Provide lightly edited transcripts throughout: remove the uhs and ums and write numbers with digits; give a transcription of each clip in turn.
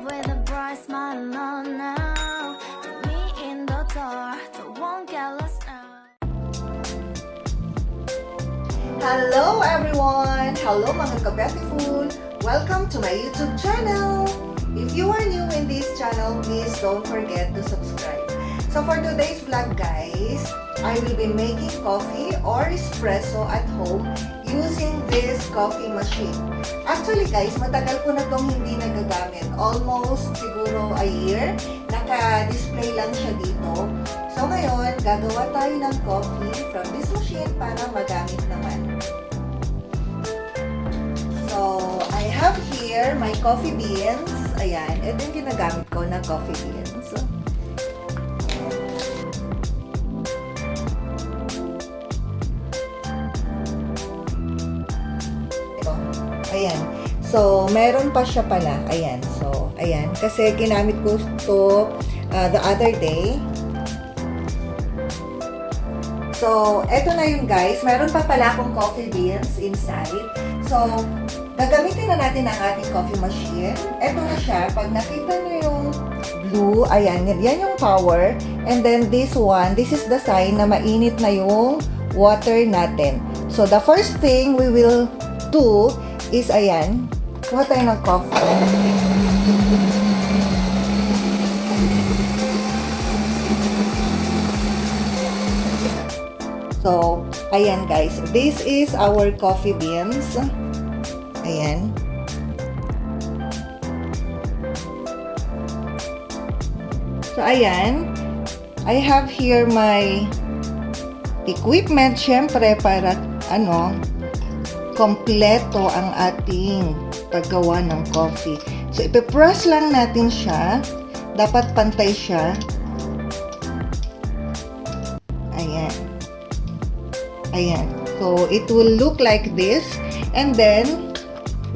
with a bright smile on now. Take me in the dark, so won't get lost now. Hello everyone! Hello mga ka-beautiful! Welcome to my YouTube channel! If you are new in this channel, please don't forget to subscribe. So for today's vlog guys, I will be making coffee or espresso at home using this coffee machine. Actually guys, matagal ko na itong hindi nagagamit. Almost siguro a year. Naka-display lang siya dito. So ngayon, gagawa tayo ng coffee from this machine para magamit naman. So, I have here my coffee beans. Ayan, ito yung ginagamit ko na coffee beans. Ayan. So, meron pa siya pala. Ayan. So, ayan. Kasi ginamit ko to the other day. So, eto na yun guys. Meron pa pala akong coffee beans inside. So, gagamitin na natin ang ating coffee machine. Eto na siya. Pag nakita nyo yung blue, ayan. Yan yung power. And then this one, this is the sign na mainit na yung water natin. So, the first thing we will do is, ayan, kuha tayo ng coffee. So, ayan guys, this is our coffee beans. Ayan. So, ayan, I have here my equipment, syempre, para, kompleto ang ating paggawa ng coffee. So, ipipress lang natin siya. Dapat pantay siya. Ayan. Ayan. So, it will look like this. And then,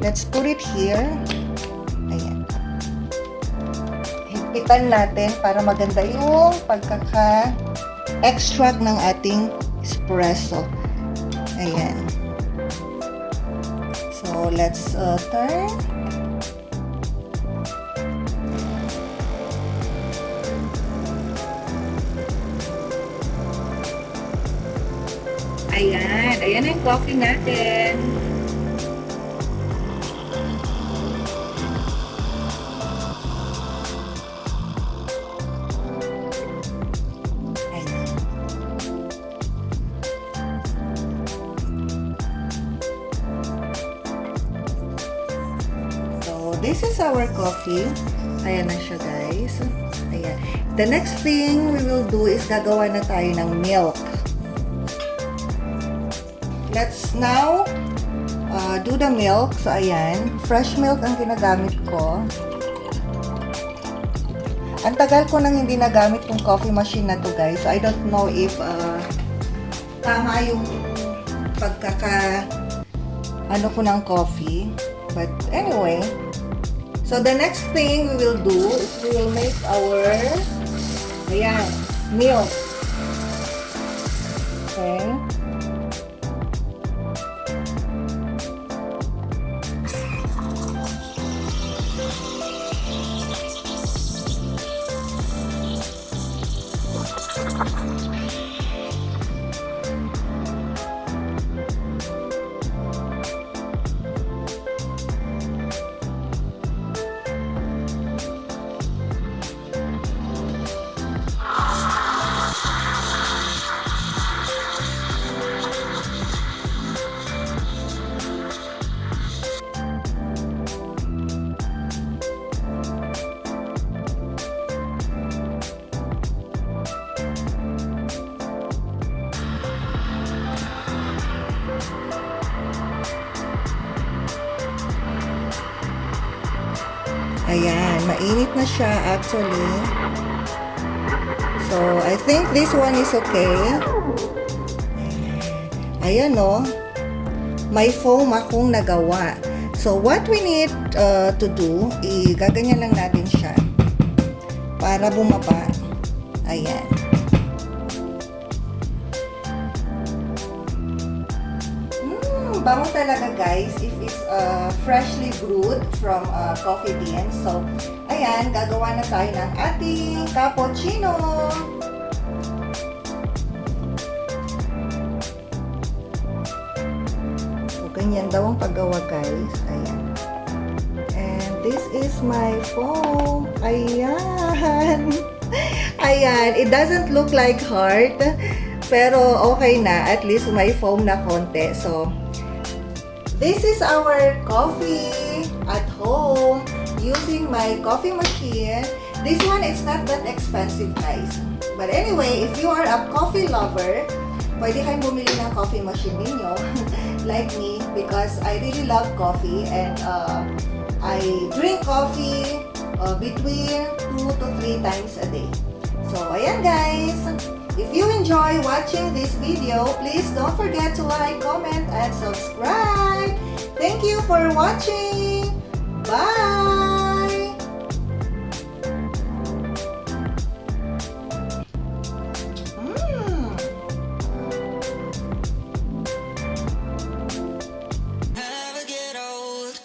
let's put it here. Ayan. Higpitan natin para maganda yung pagkaka-extract ng ating espresso. Ayan. So, let's turn. Ayan. Ayan ang coffee natin. Ayan. So, this is our coffee. Ayan na siya, guys. Ayan. The next thing we will do is gagawa na tayo ng milk. Let's now do the milk. So, ayan. Fresh milk ang ginagamit ko. Ang tagal ko nang hindi nagamit yung coffee machine na to, guys. So, I don't know if tama yung ko ng coffee. But anyway. So, the next thing we will do is we will make our milk. Okay. Ayan, mainit na siya actually. So, I think this one is okay. Ayan o. May foam akong nagawa. So, what we need to do, gaganyan lang natin siya para bumaba. Ayan. Bango talaga guys if it's freshly brewed from coffee beans. So, ayan. yan, gagawa na tayo ng ating cappuccino. So, ganyan daw ang paggawa, guys. Ayan. And this is my foam. Ayan. Ayan. It doesn't look like heart. Pero okay na. At least may foam na konti. So, this is our coffee at home using my coffee machine. This one is not that expensive, guys. But anyway, if you are a coffee lover, pwede kayong bumili ng coffee machine ninyo like me because I really love coffee and I drink coffee between 2 to 3 times a day. So, ayan guys. If you enjoy watching this video, please don't forget to like, comment, and subscribe. Thank you for watching. Bye! Never get old.